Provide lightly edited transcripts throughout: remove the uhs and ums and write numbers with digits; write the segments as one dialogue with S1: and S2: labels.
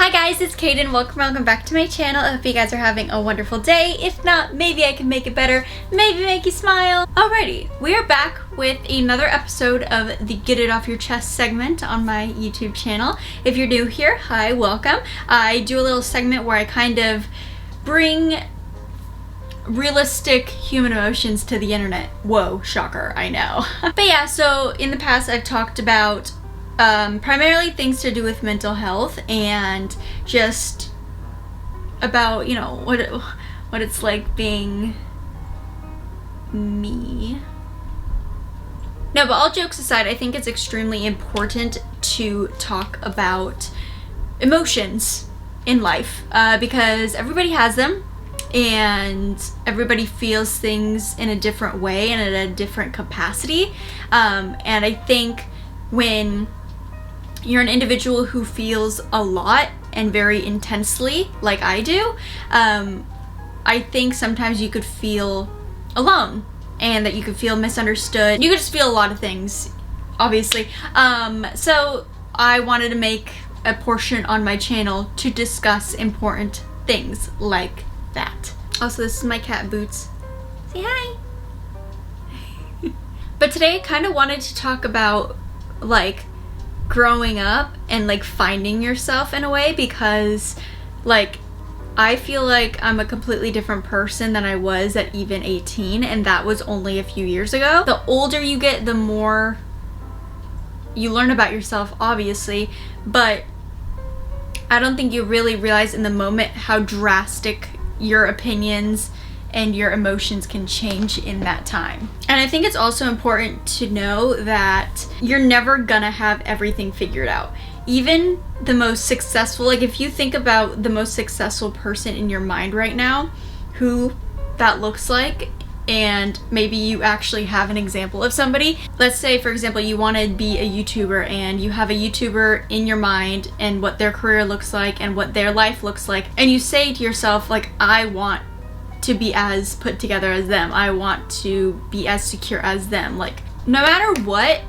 S1: Hi guys, it's Kaden. Welcome back to my channel. I hope you guys are having a wonderful day. If not, maybe I can make it better, maybe make you smile. Alrighty, we are back with another episode of the Get It Off Your Chest segment on my YouTube channel. If you're new here, hi, welcome. I do a little segment where I kind of bring realistic human emotions to the internet. Whoa, shocker, I know. But yeah, so in the past I've talked about primarily things to do with mental health and just about, you know, what it's like being me. No, but all jokes aside, I think it's extremely important to talk about emotions in life because everybody has them and everybody feels things in a different way and at a different capacity. And I think when you're an individual who feels a lot and very intensely, like I do, I think sometimes you could feel alone and that you could feel misunderstood. You could just feel a lot of things, obviously. So I wanted to make a portion on my channel to discuss important things like that. Also, this is my cat Boots. Say hi. But today I kind of wanted to talk about like growing up and like finding yourself in a way, because like I feel like I'm a completely different person than I was at even 18, and that was only a few years ago. The older you get, the more you learn about yourself, obviously, but I don't think you really realize in the moment how drastic your opinions and your emotions can change in that time. And I think it's also important to know that you're never gonna have everything figured out. Even the most successful, like if you think about the most successful person in your mind right now, who that looks like, and maybe you actually have an example of somebody. Let's say, for example, you want to be a YouTuber and you have a YouTuber in your mind and what their career looks like and what their life looks like, and you say to yourself, like, I want to be as put together as them. I want to be as secure as them. Like, no matter what,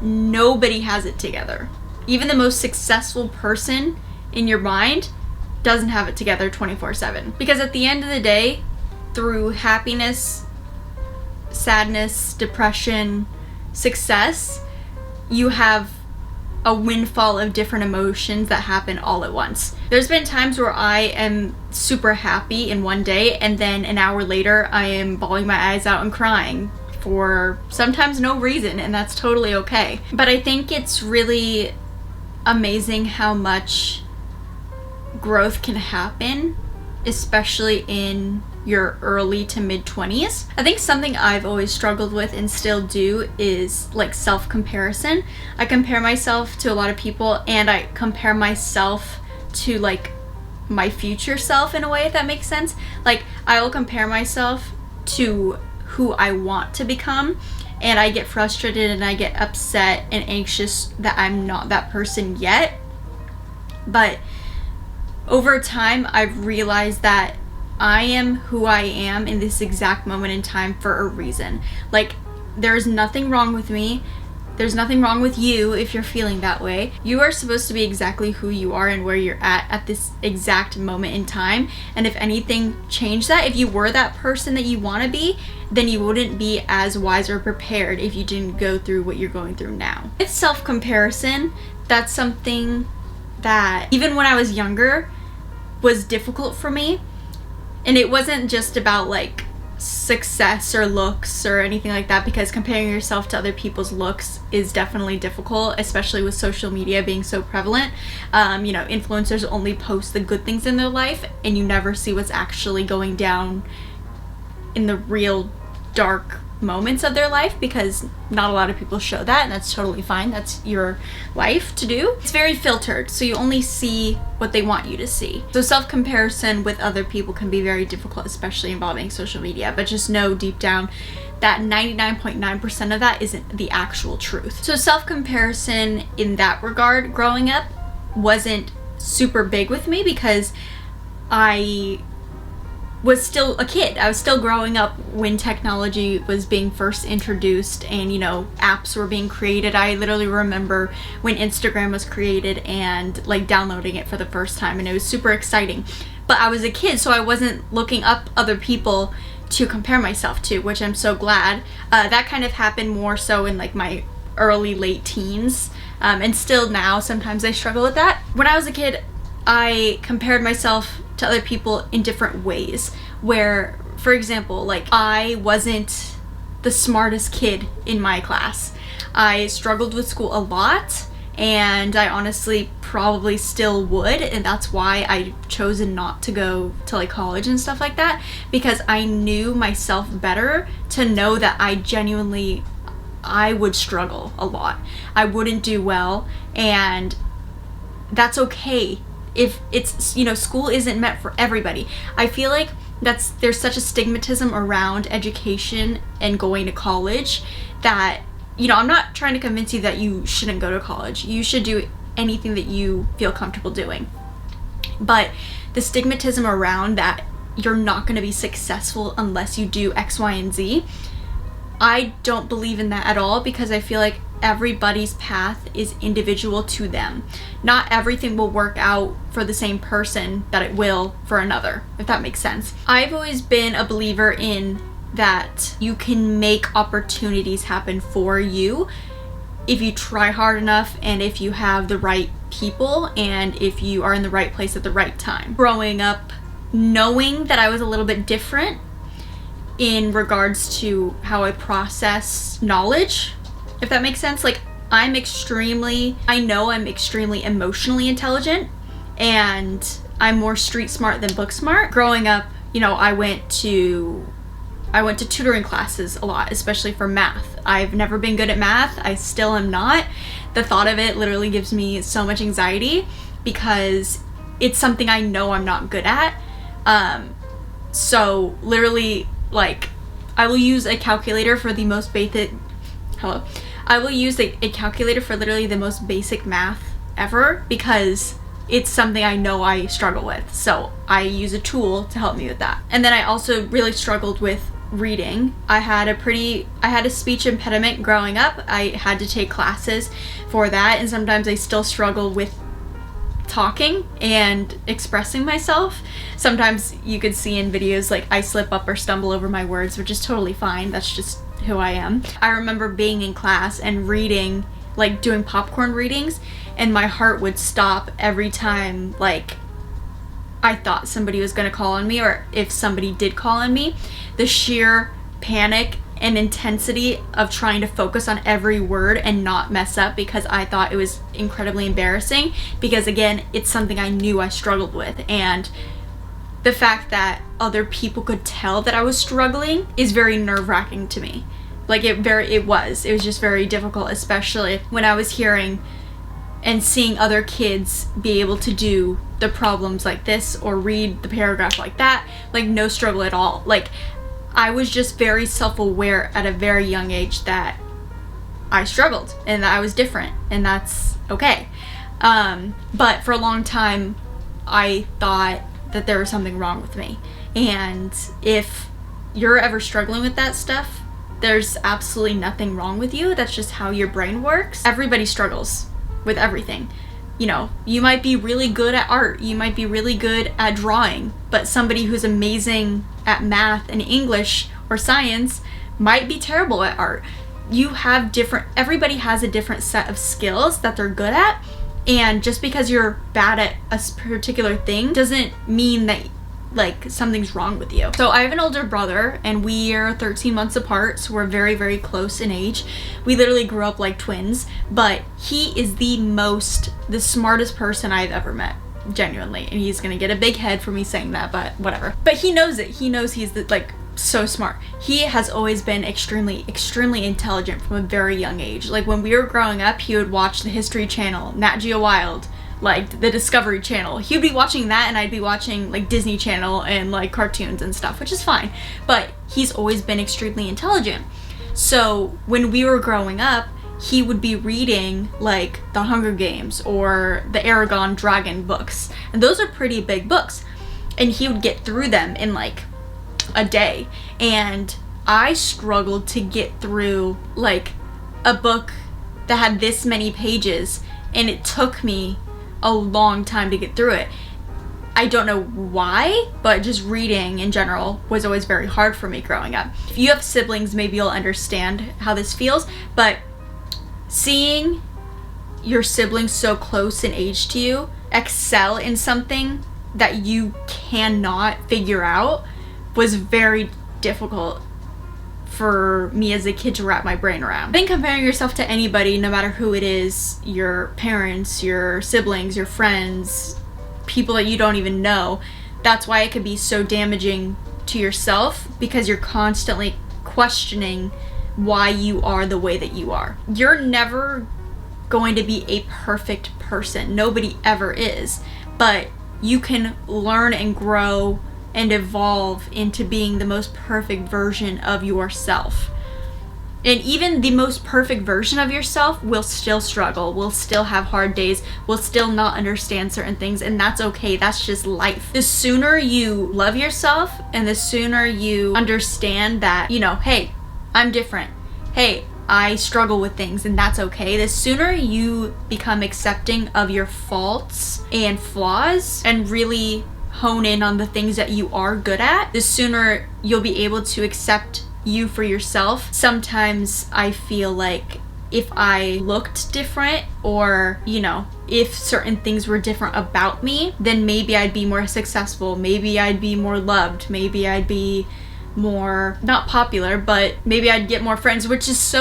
S1: nobody has it together. Even the most successful person in your mind doesn't have it together 24/7. Because at the end of the day, through happiness, sadness, depression, success, you have a windfall of different emotions that happen all at once. There's been times where I am super happy in one day and then an hour later I am bawling my eyes out and crying for sometimes no reason, and that's totally okay. But I think it's really amazing how much growth can happen, especially in your early to mid-20s. I think something I've always struggled with and still do is like self-comparison. I compare myself to a lot of people, and I compare myself to like my future self in a way, if that makes sense. Like I will compare myself to who I want to become, and I get frustrated and I get upset and anxious that I'm not that person yet. But over time, I've realized that I am who I am in this exact moment in time for a reason. Like, there's nothing wrong with me. There's nothing wrong with you if you're feeling that way. You are supposed to be exactly who you are and where you're at this exact moment in time. And if anything changed that, if you were that person that you want to be, then you wouldn't be as wise or prepared if you didn't go through what you're going through now. With self-comparison, that's something that even when I was younger was difficult for me. And it wasn't just about like success or looks or anything like that, because comparing yourself to other people's looks is definitely difficult, especially with social media being so prevalent. You know, influencers only post the good things in their life, and you never see what's actually going down in the real dark moments of their life, because not a lot of people show that, and that's totally fine. That's your life to do. It's very filtered, so you only see what they want you to see. So self-comparison with other people can be very difficult, especially involving social media, but just know deep down that 99.9% of that isn't the actual truth. So self-comparison in that regard growing up wasn't super big with me, because I was still a kid. I was still growing up when technology was being first introduced and, you know, apps were being created. I literally remember when Instagram was created and like downloading it for the first time, and it was super exciting. But I was a kid, so I wasn't looking up other people to compare myself to, which I'm so glad. That kind of happened more so in like my early, late teens. And still now, sometimes I struggle with that. When I was a kid, I compared myself to other people in different ways, where, for example, like I wasn't the smartest kid in my class. I struggled with school a lot, and I honestly probably still would, and that's why I chose not to go to like college and stuff like that, because I knew myself better to know that I would struggle a lot. I wouldn't do well, and that's okay. If it's, you know, school isn't meant for everybody. I feel like there's such a stigmatism around education and going to college that, you know, I'm not trying to convince you that you shouldn't go to college. You should do anything that you feel comfortable doing. But the stigmatism around that you're not going to be successful unless you do X, Y, and Z, I don't believe in that at all, because I feel like everybody's path is individual to them. Not everything will work out for the same person that it will for another, if that makes sense. I've always been a believer in that you can make opportunities happen for you if you try hard enough, and if you have the right people, and if you are in the right place at the right time. Growing up, knowing that I was a little bit different in regards to how I process knowledge, if that makes sense. Like, I know I'm extremely emotionally intelligent, and I'm more street smart than book smart. Growing up, you know, I went to tutoring classes a lot, especially for math. I've never been good at math. I still am not. The thought of it literally gives me so much anxiety, because it's something I know I'm not good at. So literally, like, I will use a calculator for the most basic, I will use a calculator for literally the most basic math ever, because it's something I know I struggle with. So I use a tool to help me with that. And then I also really struggled with reading. I had a speech impediment growing up. I had to take classes for that, and sometimes I still struggle with talking and expressing myself. Sometimes you could see in videos like I slip up or stumble over my words, which is totally fine. That's just who I am. I remember being in class and reading, like doing popcorn readings, and my heart would stop every time like I thought somebody was gonna call on me, or if somebody did call on me. The sheer panic and intensity of trying to focus on every word and not mess up, because I thought it was incredibly embarrassing, because again, it's something I knew I struggled with, and the fact that other people could tell that I was struggling is very nerve-wracking to me. Like, it was just very difficult, especially when I was hearing and seeing other kids be able to do the problems like this or read the paragraph like that, like no struggle at all. Like, I was just very self-aware at a very young age that I struggled and that I was different, and that's okay. But for a long time, I thought that there was something wrong with me. And if you're ever struggling with that stuff, there's absolutely nothing wrong with you. That's just how your brain works. Everybody struggles with everything. You know, you might be really good at art, you might be really good at drawing, but somebody who's amazing at math and English or science might be terrible at art. Everybody has a different set of skills that they're good at, and just because you're bad at a particular thing doesn't mean that like something's wrong with you. So I have an older brother, and we are 13 months apart, so we're very, very close in age. We literally grew up like twins, but he is the smartest person I've ever met, genuinely. And he's gonna get a big head for me saying that, but whatever. But he knows it. He knows he's so smart. He has always been extremely, extremely intelligent from a very young age. Like, when we were growing up, he would watch the History Channel, Nat Geo Wild, like the Discovery Channel. He'd be watching that, and I'd be watching like Disney Channel and like cartoons and stuff, which is fine. But he's always been extremely intelligent. So when we were growing up, he would be reading like the Hunger Games or the Aragon Dragon books, and those are pretty big books, and he would get through them in like a day. And I struggled to get through like a book that had this many pages, and it took me a long time to get through it. I don't know why, but just reading in general was always very hard for me growing up. If you have siblings, maybe you'll understand how this feels, but seeing your siblings so close in age to you excel in something that you cannot figure out was very difficult for me as a kid to wrap my brain around. I think comparing yourself to anybody, no matter who it is, your parents, your siblings, your friends, people that you don't even know, that's why it can be so damaging to yourself, because you're constantly questioning why you are the way that you are. You're never going to be a perfect person. Nobody ever is. But you can learn and grow and evolve into being the most perfect version of yourself. And even the most perfect version of yourself will still struggle, will still have hard days, will still not understand certain things, and that's okay. That's just life. The sooner you love yourself and the sooner you understand that, you know, hey, I'm different. Hey, I struggle with things and that's okay. The sooner you become accepting of your faults and flaws and really hone in on the things that you are good at, the sooner you'll be able to accept you for yourself. Sometimes I feel like if I looked different, or, you know, if certain things were different about me, then maybe I'd be more successful, maybe I'd be more loved, maybe I'd be more, not popular, but maybe I'd get more friends, which is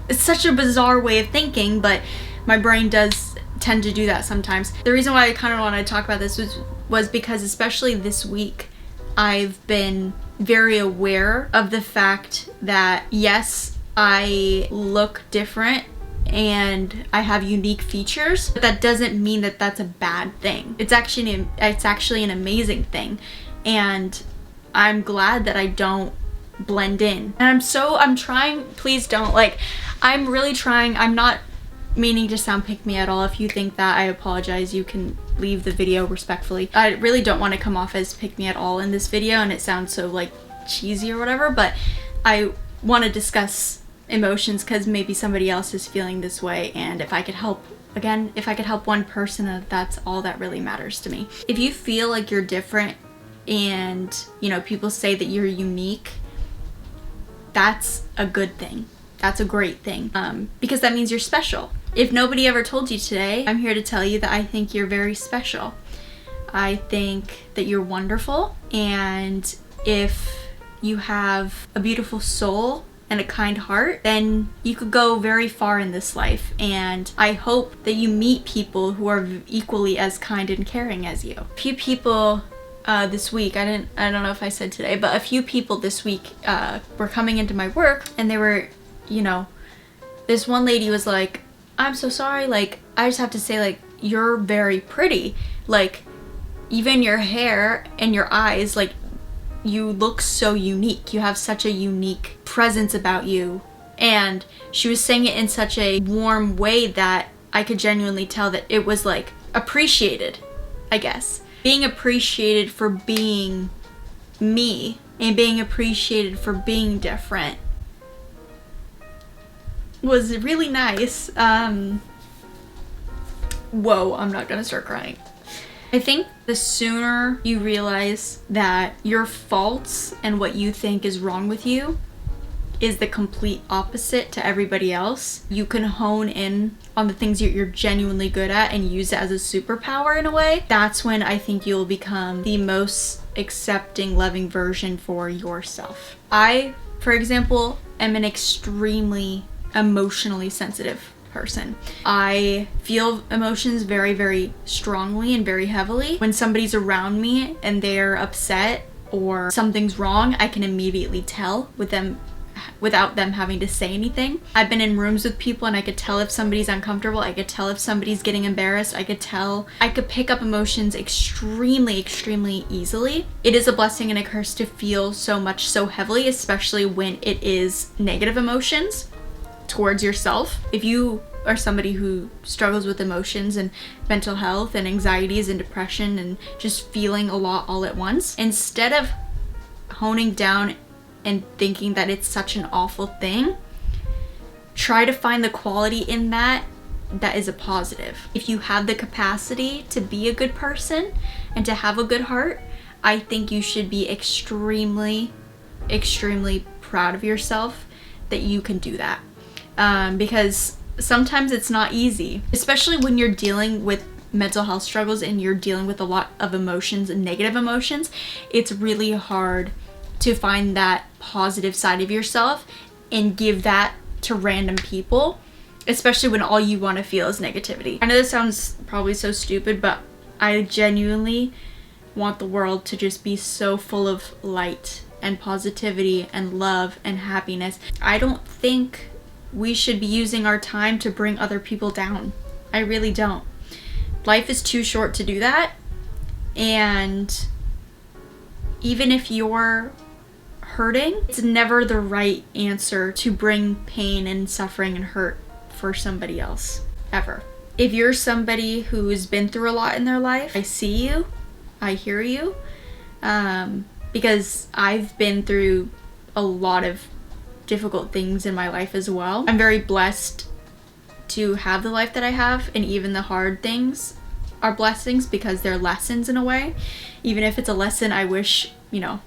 S1: it's such a bizarre way of thinking, but my brain does tend to do that sometimes. The reason why I kind of wanted to talk about this was because especially this week, I've been very aware of the fact that yes, I look different and I have unique features, but that doesn't mean that that's a bad thing. It's actually an amazing thing, and I'm glad that I don't blend in. And I'm trying, please don't, like, I'm really trying. I'm not meaning to sound pick me at all. If you think that, I apologize. You can leave the video respectfully. I really don't want to come off as pick me at all in this video, and it sounds so like cheesy or whatever, but I want to discuss emotions because maybe somebody else is feeling this way, and if I could help one person, that's all that really matters to me. If you feel like you're different and, you know, people say that you're unique, that's a good thing. That's a great thing, because that means you're special. If nobody ever told you today, I'm here to tell you that I think you're very special. I think that you're wonderful, and if you have a beautiful soul and a kind heart, then you could go very far in this life, and I hope that you meet people who are equally as kind and caring as you. A few people this week, I don't know if I said today, but a few people this week were coming into my work, and they were, you know, this one lady was like, I'm so sorry, like, I just have to say, like, you're very pretty. Like, even your hair and your eyes, like, you look so unique. You have such a unique presence about you. And she was saying it in such a warm way that I could genuinely tell that it was, like, appreciated, I guess. Being appreciated for being me and being appreciated for being different was really nice. Whoa, I'm not gonna start crying. I think the sooner you realize that your faults and what you think is wrong with you is the complete opposite to everybody else, you can hone in on the things you're genuinely good at and use it as a superpower in a way. That's when I think you'll become the most accepting, loving version for yourself. I, for example, am an extremely emotionally sensitive person. I feel emotions very, very strongly and very heavily. When somebody's around me and they're upset or something's wrong, I can immediately tell without them having to say anything. I've been in rooms with people and I could tell if somebody's uncomfortable. I could tell if somebody's getting embarrassed. I could pick up emotions extremely, extremely easily. It is a blessing and a curse to feel so much so heavily, especially when it is negative emotions towards yourself. If you are somebody who struggles with emotions and mental health and anxieties and depression and just feeling a lot all at once, instead of toning down and thinking that it's such an awful thing, try to find the quality in that is a positive. If you have the capacity to be a good person and to have a good heart, I think you should be extremely, extremely proud of yourself that you can do that. Because sometimes it's not easy, especially when you're dealing with mental health struggles and you're dealing with a lot of emotions and negative emotions. It's really hard to find that positive side of yourself and give that to random people, especially when all you want to feel is negativity. I know this sounds probably so stupid, but I genuinely want the world to just be so full of light and positivity and love and happiness. I don't think we should be using our time to bring other people down. I really don't. Life is too short to do that, and even if you're hurting, it's never the right answer to bring pain and suffering and hurt for somebody else, ever. If you're somebody who's been through a lot in their life, I see you, I hear you, because I've been through a lot of difficult things in my life as well. I'm very blessed to have the life that I have, and even the hard things are blessings because they're lessons in a way. Even if it's a lesson I wish, you know,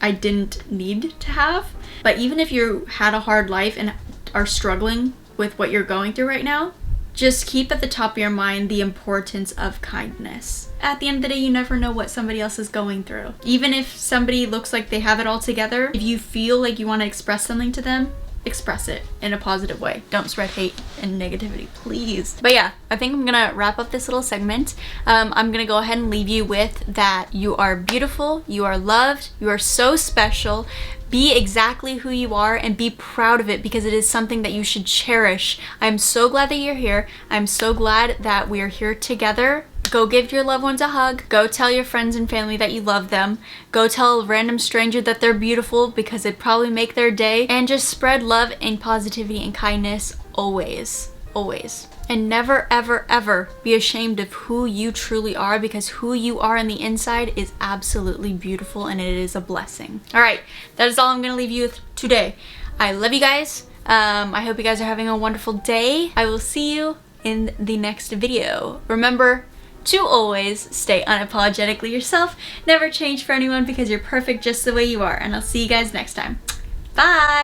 S1: I didn't need to have. But even if you had a hard life and are struggling with what you're going through right now, just keep at the top of your mind the importance of kindness. At the end of the day, you never know what somebody else is going through. Even if somebody looks like they have it all together, if you feel like you want to express something to them, express it in a positive way. Don't spread hate and negativity, please. But yeah, I think I'm gonna wrap up this little segment. I'm gonna go ahead and leave you with that you are beautiful, you are loved, you are so special. Be exactly who you are and be proud of it, because it is something that you should cherish. I'm so glad that you're here. I'm so glad that we are here together. Go give your loved ones a hug. Go tell your friends and family that you love them. Go tell a random stranger that they're beautiful, because it'd probably make their day. And just spread love and positivity and kindness always, always. And never, ever, ever be ashamed of who you truly are, because who you are on the inside is absolutely beautiful and it is a blessing. All right, that is all I'm gonna leave you with today. I love you guys. I hope you guys are having a wonderful day. I will see you in the next video. Remember to always stay unapologetically yourself. Never change for anyone, because you're perfect just the way you are. And I'll see you guys next time. Bye!